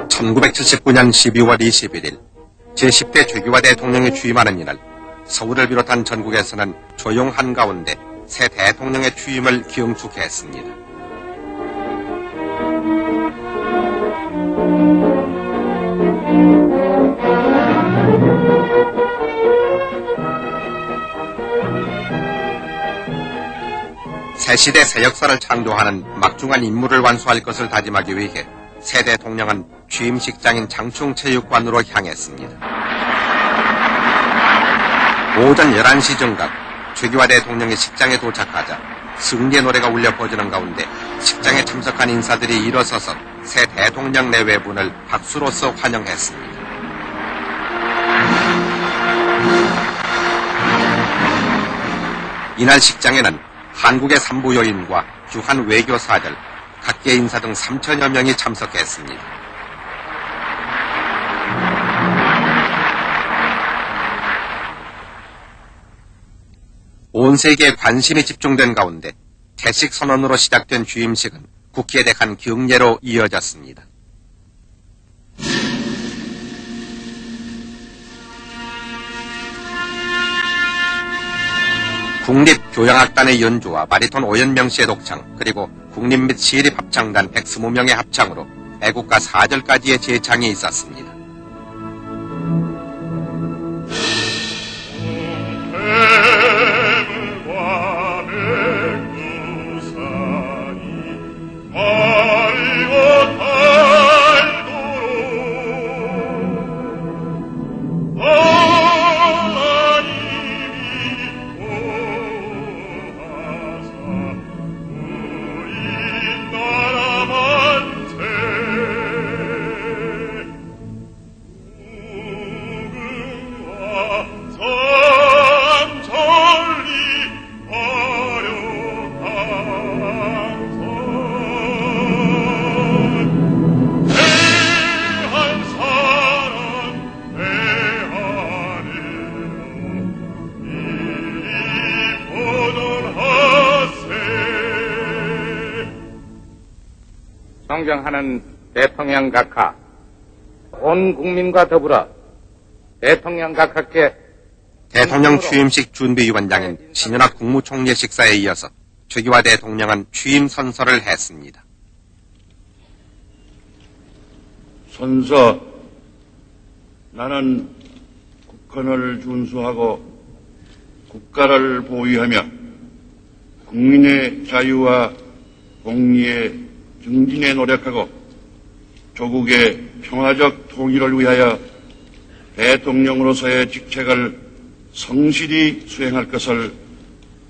(1979년 12월 21일) 제10대 최규화 대통령이 취임하는 이날 서울을 비롯한 전국에서는 조용한 가운데 새 대통령의 취임을 경축했습니다. 새 시대 새 역사를 창조하는 막중한 임무를 완수할 것을 다짐하기 위해 새 대통령은 취임식장인 장충체육관으로 향했습니다. 오전 11시 정각 최규화 대통령이 식장에 도착하자 승리의 노래가 울려 퍼지는 가운데 식장에 참석한 인사들이 일어서서 새 대통령 내외분을 박수로서 환영했습니다. 이날 식장에는 한국의 산부요인과 주한 외교사들, 각계 인사 등 3천여 명이 참석했습니다. 온 세계에 관심이 집중된 가운데 태식 선언으로 시작된 취임식은 국기에 대한 경례로 이어졌습니다. 국립교향악단의 연주와 바리톤 오연명 씨의 독창, 그리고 국립 및 시립합창단 120명의 합창으로 애국가 4절까지의 재창이 있었습니다. 존경하는 대통령 각하, 온 국민과 더불어 대통령 각하께 대통령 취임식 준비위원장인 신현학 국무총리의 식사에 이어서 최규화 대통령은 취임 선서를 했습니다. 선서, 나는 국헌을 준수하고 국가를 보위하며 국민의 자유와 공리에 증진에 노력하고 조국의 평화적 통일을 위하여 대통령으로서의 직책을 성실히 수행할 것을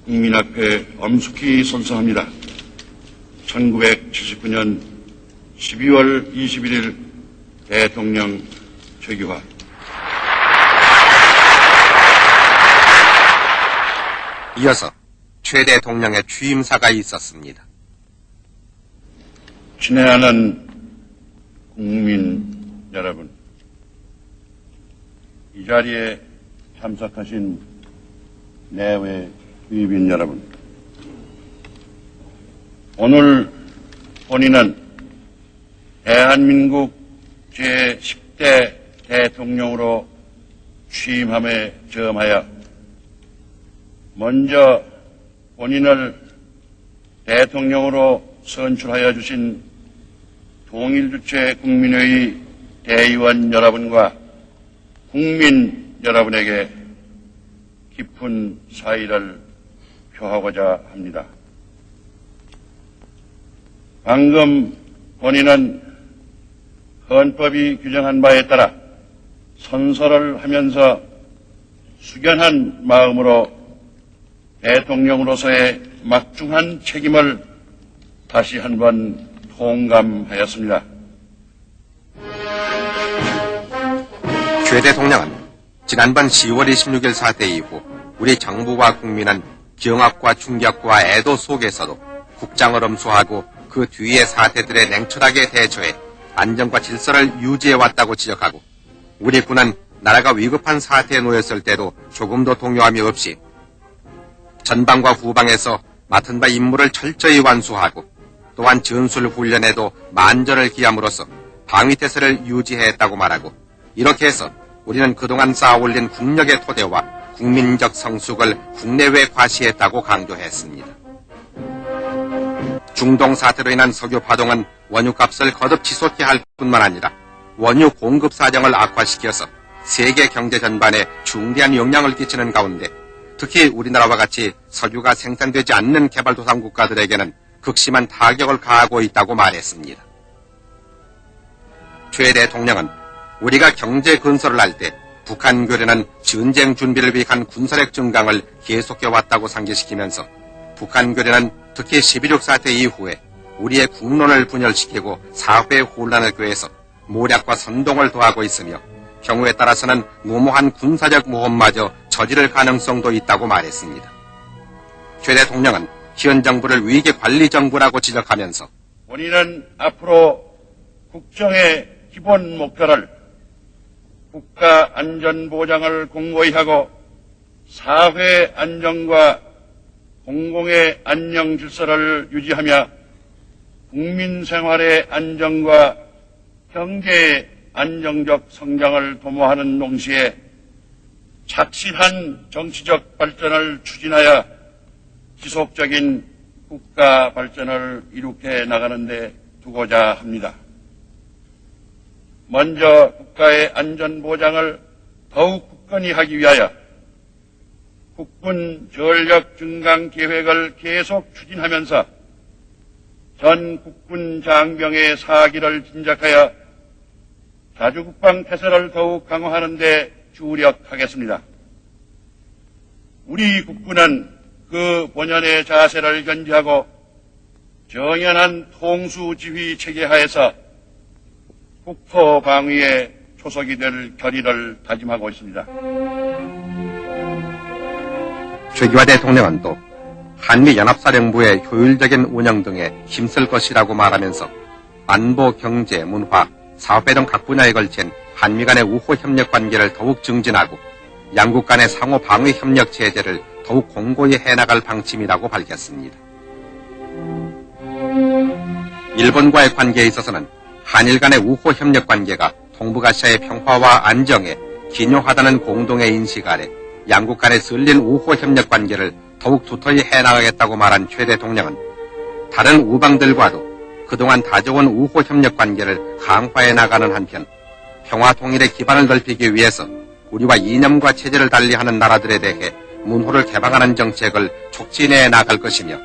국민 앞에 엄숙히 선서합니다. 1979년 12월 21일 대통령 최규화. 이어서 최 대통령의 취임사가 있었습니다. 친애하는 국민 여러분, 이 자리에 참석하신 내외 귀빈 여러분, 오늘 본인은 대한민국 제10대 대통령으로 취임함에 저음하여 먼저 본인을 대통령으로 선출하여 주신 통일주체 국민회의 대의원 여러분과 국민 여러분에게 깊은 사의를 표하고자 합니다. 방금 본인은 헌법이 규정한 바에 따라 선서를 하면서 숙연한 마음으로 대통령으로서의 막중한 책임을 다시 한번 통감하였습니다. 최 대통령은 지난번 10월 26일 사태 이후 우리 정부와 국민은 경악과 충격과 애도 속에서도 국장을 엄수하고 그 뒤의 사태들에 냉철하게 대처해 안정과 질서를 유지해왔다고 지적하고 우리 군은 나라가 위급한 사태에 놓였을 때도 조금도 동요함이 없이 전방과 후방에서 맡은 바 임무를 철저히 완수하고 또한 전술 훈련에도 만전을 기함으로써 방위태세를 유지했다고 말하고, 이렇게 해서 우리는 그동안 쌓아올린 국력의 토대와 국민적 성숙을 국내외 과시했다고 강조했습니다. 중동 사태로 인한 석유 파동은 원유값을 거듭 치솟게 할 뿐만 아니라 원유 공급 사정을 악화시켜서 세계 경제 전반에 중대한 영향을 끼치는 가운데 특히 우리나라와 같이 석유가 생산되지 않는 개발도상 국가들에게는 극심한 타격을 가하고 있다고 말했습니다. 최 대통령은 우리가 경제 건설을 할 때 북한 교련은 전쟁 준비를 위한 군사력 증강을 계속해왔다고 상기시키면서 북한 교련은 특히 12.6 사태 이후에 우리의 국론을 분열시키고 사회 혼란을 꾀해서 모략과 선동을 더하고 있으며 경우에 따라서는 무모한 군사적 모험마저 저지를 가능성도 있다고 말했습니다. 최 대통령은 현 정부를 위기 관리 정부라고 지적하면서 본인은 앞으로 국정의 기본 목표를 국가 안전 보장을 공고히 하고 사회 안정과 공공의 안녕 질서를 유지하며 국민 생활의 안정과 경제의 안정적 성장을 도모하는 동시에 착실한 정치적 발전을 추진하여 지속적인 국가 발전을 이룩해 나가는 데 두고자 합니다. 먼저 국가의 안전 보장을 더욱 굳건히 하기 위하여 국군 전력 증강 계획을 계속 추진하면서 전 국군 장병의 사기를 진작하여 자주국방 태세를 더욱 강화하는 데 주력하겠습니다. 우리 국군은 그 본연의 자세를 견지하고 정연한 통수지휘 체계 하에서 국토 방위에 초석이 될 결의를 다짐하고 있습니다. 최기화 대통령은 또 한미연합사령부의 효율적인 운영 등에 힘쓸 것이라고 말하면서 안보, 경제, 문화, 사회 등 각 분야에 걸친 한미 간의 우호 협력 관계를 더욱 증진하고 양국 간의 상호 방위 협력 체제를 더욱 공고히 해나갈 방침이라고 밝혔습니다. 일본과의 관계에 있어서는 한일 간의 우호 협력 관계가 동북아시아의 평화와 안정에 기묘하다는 공동의 인식 아래 양국 간의 쓸린 우호 협력 관계를 더욱 두터히 해나가겠다고 말한 최 대통령은 다른 우방들과도 그동안 다져온 우호 협력 관계를 강화해 나가는 한편 평화 통일의 기반을 넓히기 위해서 우리와 이념과 체제를 달리하는 나라들에 대해 문호를 개방하는 정책을 촉진해 나갈 것이며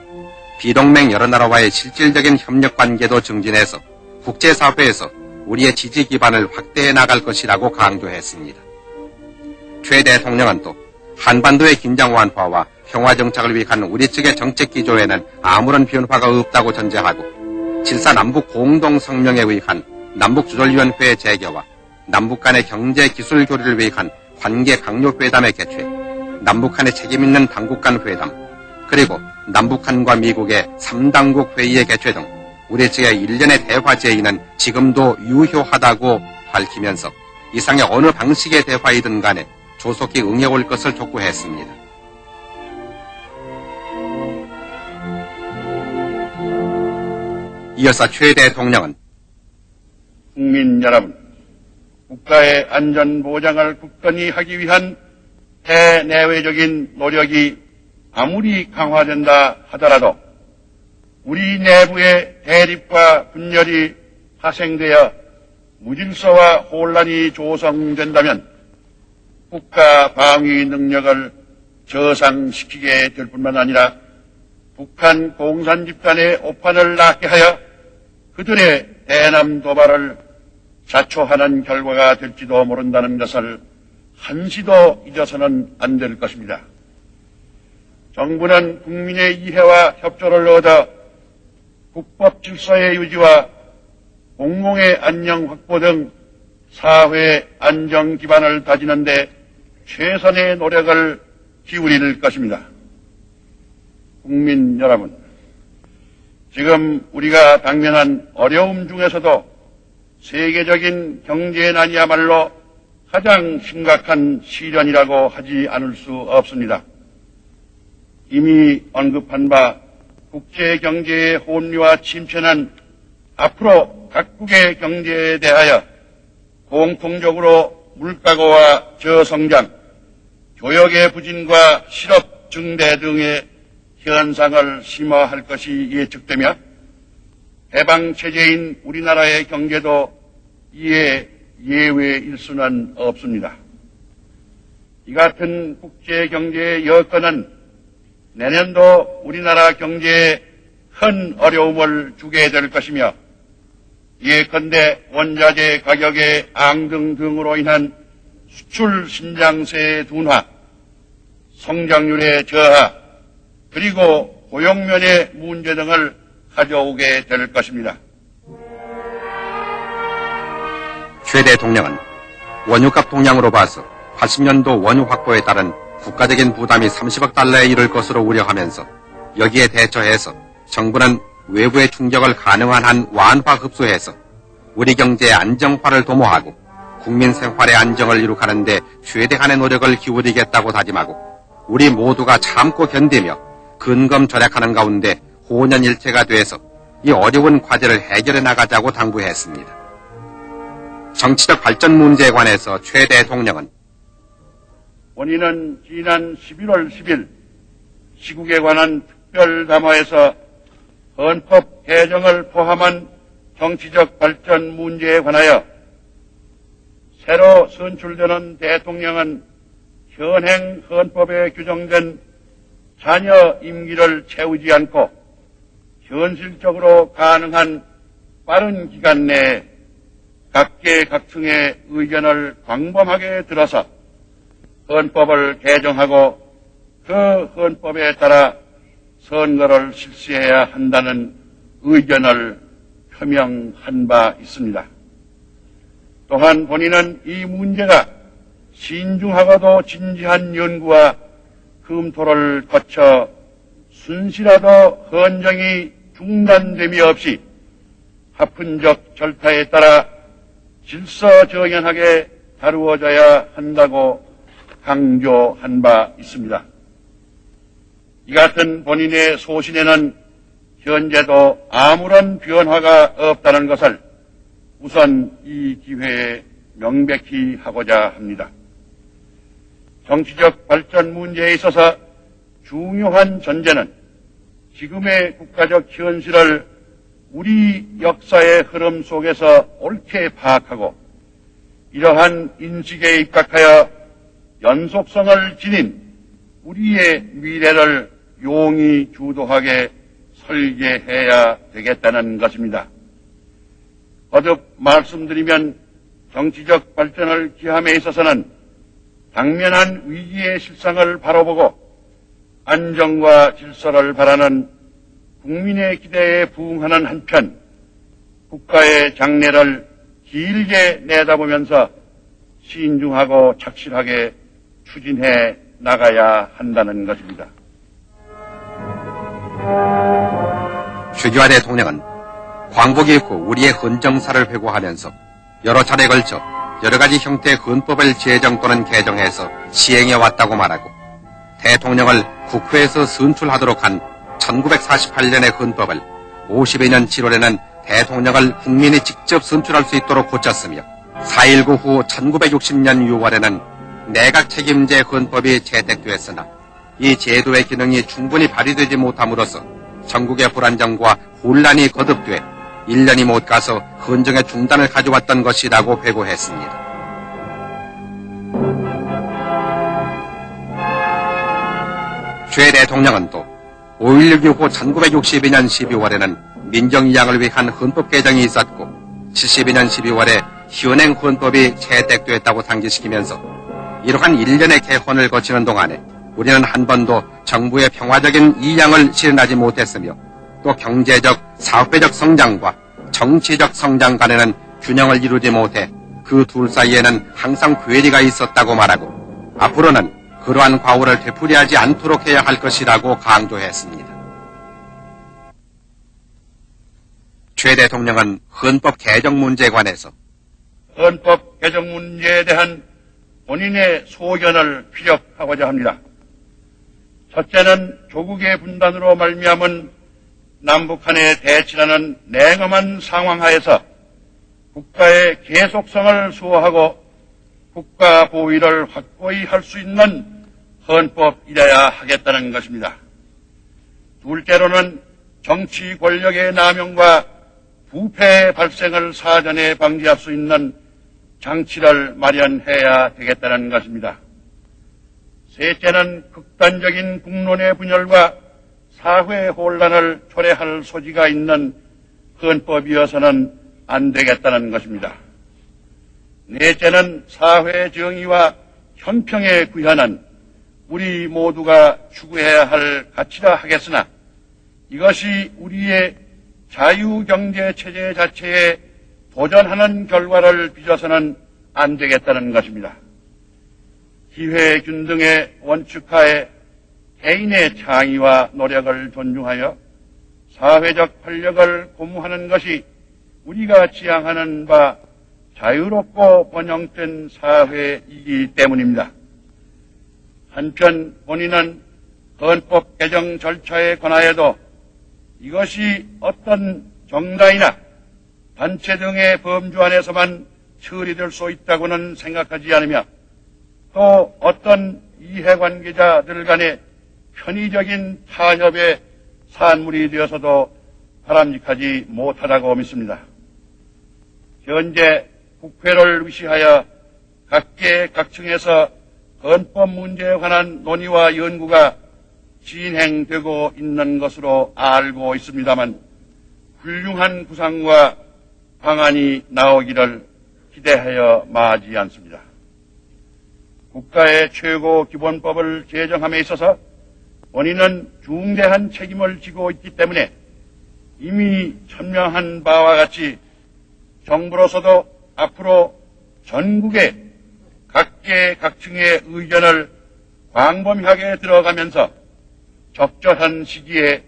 비동맹 여러 나라와의 실질적인 협력 관계도 증진해서 국제사회에서 우리의 지지 기반을 확대해 나갈 것이라고 강조했습니다. 최 대통령은 또 한반도의 긴장 완화와 평화 정착을 위한 우리 측의 정책 기조에는 아무런 변화가 없다고 전제하고 7.4 남북 공동성명에 의한 남북조절위원회 재개와 남북 간의 경제 기술 교류를 위한 관계 강요 회담의 개최, 남북 간의 책임있는 당국 간 회담, 그리고 남북한과 미국의 3당국 회의의 개최 등 우리 측의 일련의 대화 제의는 지금도 유효하다고 밝히면서 이상의 어느 방식의 대화이든 간에 조속히 응해올 것을 촉구했습니다. 이어서 최 대통령은 국민 여러분, 국가의 안전 보장을 굳건히 하기 위한 대내외적인 노력이 아무리 강화된다 하더라도 우리 내부의 대립과 분열이 파생되어 무질서와 혼란이 조성된다면 국가 방위 능력을 저상시키게 될 뿐만 아니라 북한 공산 집단의 오판을 낳게 하여 그들의 대남 도발을 자초하는 결과가 될지도 모른다는 것을 한시도 잊어서는 안 될 것입니다. 정부는 국민의 이해와 협조를 얻어 국법 질서의 유지와 공공의 안녕 확보 등 사회 안정 기반을 다지는 데 최선의 노력을 기울일 것입니다. 국민 여러분, 지금 우리가 당면한 어려움 중에서도 세계적인 경제난이야말로 가장 심각한 시련이라고 하지 않을 수 없습니다. 이미 언급한 바 국제경제의 혼미와 침체는 앞으로 각국의 경제에 대하여 공통적으로 물가고와 저성장, 교역의 부진과 실업 증대 등의 현상을 심화할 것이 예측되며 해방체제인 우리나라의 경제도 이에 예외일 수는 없습니다. 이 같은 국제경제의 여건은 내년도 우리나라 경제에 큰 어려움을 주게 될 것이며 예컨대 원자재 가격의 앙등 등으로 인한 수출 신장세의 둔화, 성장률의 저하, 그리고 고용면의 문제 등을 가져오게 될 것입니다. 최 대통령은 원유값 동향으로 봐서 80년도 원유 확보에 따른 국가적인 부담이 30억 달러에 이를 것으로 우려하면서 여기에 대처해서 정부는 외부의 충격을 가능한 한 완화 흡수해서 우리 경제의 안정화를 도모하고 국민 생활의 안정을 이룩하는 데 최대한의 노력을 기울이겠다고 다짐하고 우리 모두가 참고 견디며 근검 절약하는 가운데 혼연일체가 돼서 이 어려운 과제를 해결해 나가자고 당부했습니다. 정치적 발전 문제에 관해서 최 대통령은 원인은 지난 11월 10일 시국에 관한 특별담화에서 헌법 개정을 포함한 정치적 발전 문제에 관하여 새로 선출되는 대통령은 현행 헌법에 규정된 자녀 임기를 채우지 않고 현실적으로 가능한 빠른 기간 내에 각계각층의 의견을 광범하게 들어서 헌법을 개정하고 그 헌법에 따라 선거를 실시해야 한다는 의견을 표명한 바 있습니다. 또한 본인은 이 문제가 신중하고도 진지한 연구와 검토를 거쳐 순시라도 헌정이 중단됨이 없이 합헌적 절차에 따라 질서정연하게 다루어져야 한다고 강조한 바 있습니다. 이 같은 본인의 소신에는 현재도 아무런 변화가 없다는 것을 우선 이 기회에 명백히 하고자 합니다. 정치적 발전 문제에 있어서 중요한 전제는 지금의 국가적 현실을 우리 역사의 흐름 속에서 옳게 파악하고 이러한 인식에 입각하여 연속성을 지닌 우리의 미래를 용이 주도하게 설계해야 되겠다는 것입니다. 거듭 말씀드리면 정치적 발전을 기함에 있어서는 당면한 위기의 실상을 바라보고 안정과 질서를 바라는 국민의 기대에 부응하는 한편 국가의 장래를 길게 내다보면서 신중하고 착실하게 추진해 나가야 한다는 것입니다. 최규하 대통령은 광복이 있고 우리의 헌정사를 회고하면서 여러 차례에 걸쳐 여러 가지 형태의 헌법을 제정 또는 개정해서 시행해 왔다고 말하고 대통령을 국회에서 선출하도록 한 1948년의 헌법을 52년 7월에는 대통령을 국민이 직접 선출할 수 있도록 고쳤으며 4.19 후 1960년 6월에는 내각 책임제 헌법이 채택되었으나 이 제도의 기능이 충분히 발휘되지 못함으로써 전국의 불안정과 혼란이 거듭돼 1년이 못 가서 헌정의 중단을 가져왔던 것이라고 회고했습니다. 최 대통령은 또 5.16 이후 1962년 12월에는 민정이양을 위한 헌법 개정이 있었고 72년 12월에 현행 헌법이 채택됐다고 상기시키면서 이러한 1년의 개헌을 거치는 동안에 우리는 한 번도 정부의 평화적인 이양을 실현하지 못했으며 또 경제적, 사회적 성장과 정치적 성장 간에는 균형을 이루지 못해 그 둘 사이에는 항상 괴리가 있었다고 말하고 앞으로는 그러한 과오를 되풀이하지 않도록 해야 할 것이라고 강조했습니다. 최 대통령은 헌법 개정 문제에 관해서 헌법 개정 문제에 대한 본인의 소견을 피력하고자 합니다. 첫째는 조국의 분단으로 말미암은 남북한의 대치라는 냉엄한 상황 하에서 국가의 계속성을 수호하고 국가 보위를 확고히 할 수 있는 헌법이라야 하겠다는 것입니다. 둘째로는 정치 권력의 남용과 부패 발생을 사전에 방지할 수 있는 장치를 마련해야 되겠다는 것입니다. 셋째는 극단적인 국론의 분열과 사회 혼란을 초래할 소지가 있는 헌법이어서는 안 되겠다는 것입니다. 넷째는 사회 정의와 형평에 구현한 우리 모두가 추구해야 할 가치라 하겠으나 이것이 우리의 자유경제체제 자체에 도전하는 결과를 빚어서는 안 되겠다는 것입니다. 기회균등의 원칙하에 개인의 창의와 노력을 존중하여 사회적 활력을 고무하는 것이 우리가 지향하는 바 자유롭고 번영된 사회이기 때문입니다. 한편 본인은 헌법 개정 절차에 관하여도 이것이 어떤 정당이나 단체 등의 범주 안에서만 처리될 수 있다고는 생각하지 않으며 또 어떤 이해관계자들 간의 편의적인 타협의 산물이 되어서도 바람직하지 못하다고 믿습니다. 현재 국회를 위시하여 각계각층에서 헌법 문제에 관한 논의와 연구가 진행되고 있는 것으로 알고 있습니다만 훌륭한 구상과 방안이 나오기를 기대하여 마지 않습니다. 국가의 최고 기본법을 제정함에 있어서 본인은 중대한 책임을 지고 있기 때문에 이미 천명한 바와 같이 정부로서도 앞으로 전국의 각계각층의 의견을 광범위하게 들어가면서 적절한 시기에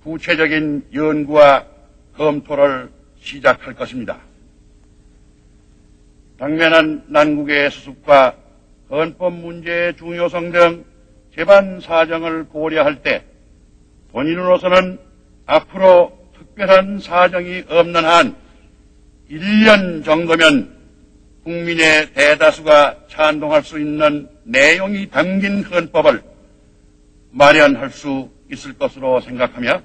구체적인 연구와 검토를 시작할 것입니다. 당면한 난국의 수습과 헌법 문제의 중요성 등 재반 사정을 고려할 때 본인으로서는 앞으로 특별한 사정이 없는 한 1년 정도면 국민의 대다수가 찬동할 수 있는 내용이 담긴 헌법을 마련할 수 있을 것으로 생각하며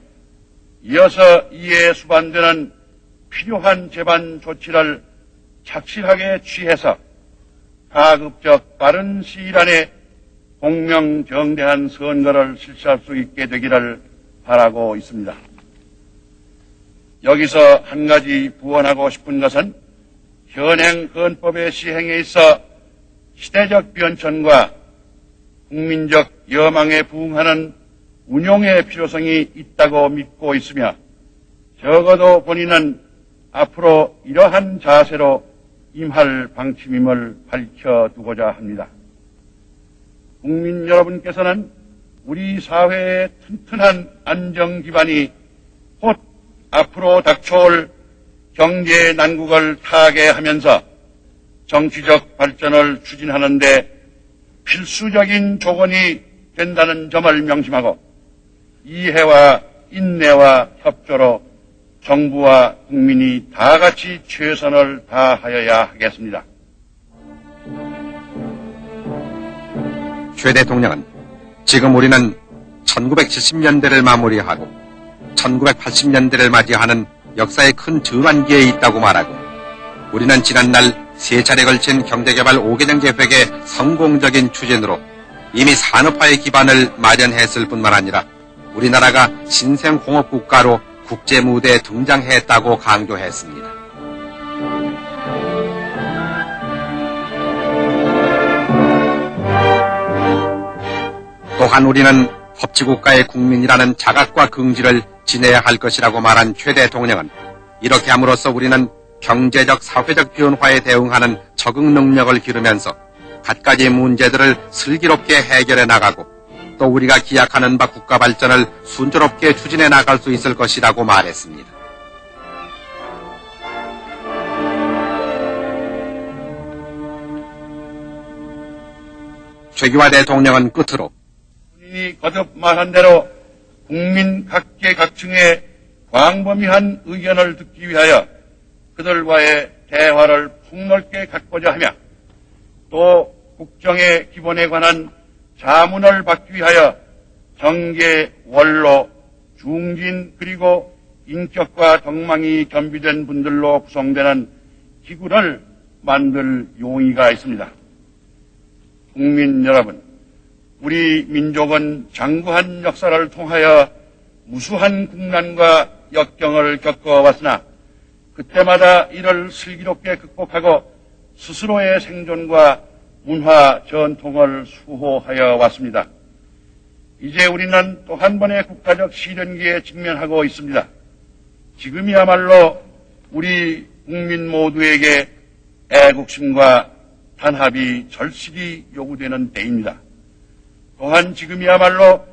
이어서 이에 수반되는 필요한 재반 조치를 착실하게 취해서 가급적 빠른 시일 안에 공명정대한 선거를 실시할 수 있게 되기를 바라고 있습니다. 여기서 한 가지 부언하고 싶은 것은 현행 헌법의 시행에 있어 시대적 변천과 국민적 여망에 부응하는 운용의 필요성이 있다고 믿고 있으며 적어도 본인은 앞으로 이러한 자세로 임할 방침임을 밝혀두고자 합니다. 국민 여러분께서는 우리 사회의 튼튼한 안정 기반이 곧 앞으로 닥쳐올 경제 난국을 타개하면서 정치적 발전을 추진하는 데 필수적인 조건이 된다는 점을 명심하고 이해와 인내와 협조로 정부와 국민이 다 같이 최선을 다하여야 하겠습니다. 최 대통령은 지금 우리는 1970년대를 마무리하고 1980년대를 맞이하는 역사의 큰 전환기에 있다고 말하고 우리는 지난날 3차례 걸친 경제개발 5개년 계획의 성공적인 추진으로 이미 산업화의 기반을 마련했을 뿐만 아니라 우리나라가 신생공업국가로 국제무대에 등장했다고 강조했습니다. 또한 우리는 법치국가의 국민이라는 자각과 긍지를 지내야 할 것이라고 말한 최 대통령은 이렇게 함으로써 우리는 경제적, 사회적 변화에 대응하는 적응 능력을 기르면서 갖가지 문제들을 슬기롭게 해결해 나가고 또 우리가 기약하는 바 국가 발전을 순조롭게 추진해 나갈 수 있을 것이라고 말했습니다. 최규하 대통령은 끝으로 본인이 거듭 말한 대로 국민 각계각층의 광범위한 의견을 듣기 위하여 그들과의 대화를 폭넓게 갖고자 하며 또 국정의 기본에 관한 자문을 받기 위하여 정계, 원로, 중진 그리고 인격과 덕망이 겸비된 분들로 구성되는 기구를 만들 용의가 있습니다. 국민 여러분, 우리 민족은 장구한 역사를 통하여 무수한 국난과 역경을 겪어왔으나 그때마다 이를 슬기롭게 극복하고 스스로의 생존과 문화 전통을 수호하여 왔습니다. 이제 우리는 또 한 번의 국가적 시련기에 직면하고 있습니다. 지금이야말로 우리 국민 모두에게 애국심과 단합이 절실히 요구되는 때입니다. 또한 지금이야말로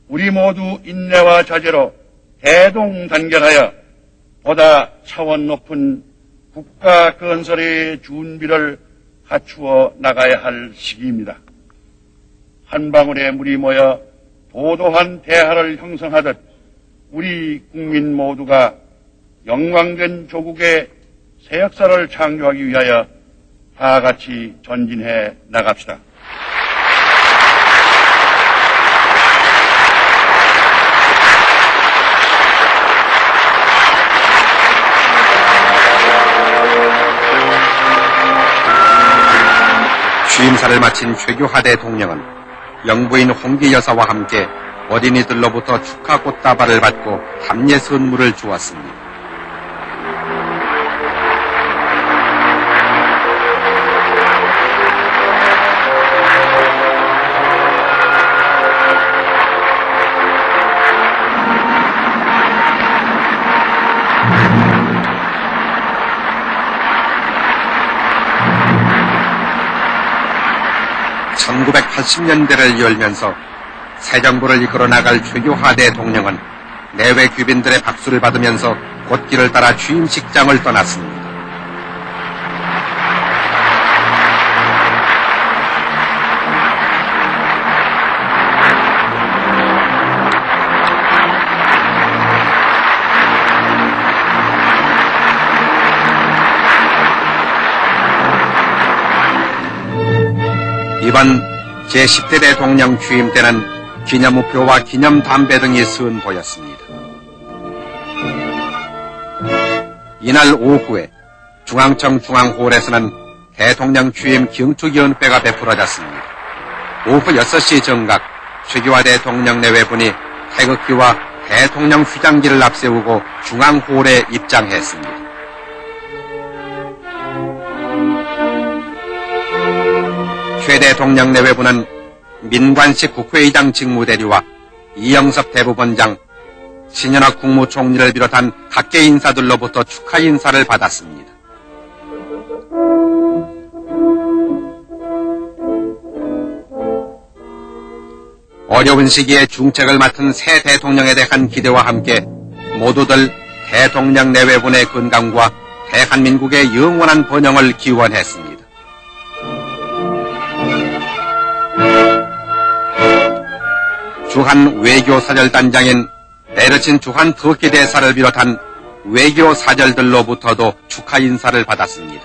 우리 모두 인내와 자제로 대동단결하여 보다 차원 높은 국가 건설의 준비를 갖추어 나가야 할 시기입니다. 한 방울의 물이 모여 도도한 대하를 형성하듯 우리 국민 모두가 영광된 조국의 새 역사를 창조하기 위하여 다 같이 전진해 나갑시다. 취임사를 마친 최규하 대통령은 영부인 홍기 여사와 함께 어린이들로부터 축하 꽃다발을 받고 함께 선물을 주었습니다. (1980년대를) 열면서 새 정부를 이끌어 나갈 최규하 대통령은 내외 귀빈들의 박수를 받으면서 꽃길을 따라 취임식장을 떠났습니다. 이번 제10대 대통령 취임 때는 기념우표와 기념담배 등이 선보였습니다. 이날 오후에 중앙청 중앙홀에서는 대통령 취임 경축연회가 베풀어졌습니다. 오후 6시 정각 최규하 대통령 내외분이 태극기와 대통령 휘장기를 앞세우고 중앙홀에 입장했습니다. 최 대통령 내외부는 민관식 국회의장 직무대리와 이영섭 대법원장, 신현학 국무총리를 비롯한 각계 인사들로부터 축하 인사를 받았습니다. 어려운 시기에 중책을 맡은 새 대통령에 대한 기대와 함께 모두들 대통령 내외분의 건강과 대한민국의 영원한 번영을 기원했습니다. 주한 외교사절단장인 에르친 주한 터키 대사를 비롯한 외교사절들로부터도 축하 인사를 받았습니다.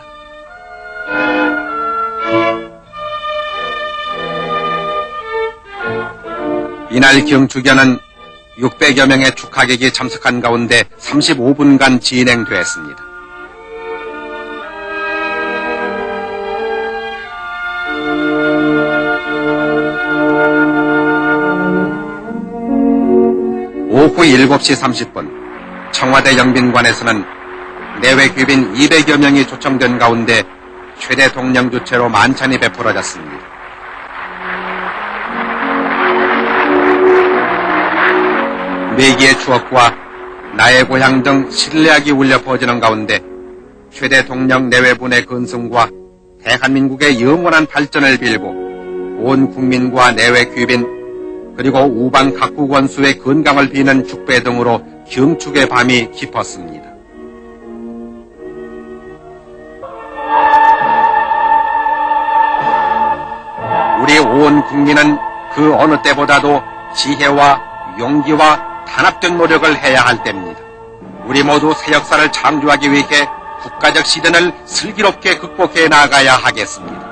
이날 경축연은 600여 명의 축하객이 참석한 가운데 35분간 진행되었습니다. 오후 7시 30분 청와대 영빈관에서는 내외 귀빈 200여 명이 초청된 가운데 최 대통령 주최로 만찬이 베풀어졌습니다. 매기의 추억과 나의 고향 등 신뢰학이 울려 퍼지는 가운데 최 대통령 내외분의 건승과 대한민국의 영원한 발전을 빌고 온 국민과 내외 귀빈 그리고 우방 각국 원수의 건강을 비는 축배 등으로 경축의 밤이 깊었습니다. 우리 온 국민은 그 어느 때보다도 지혜와 용기와 단합된 노력을 해야 할 때입니다. 우리 모두 새 역사를 창조하기 위해 국가적 시련을 슬기롭게 극복해 나가야 하겠습니다.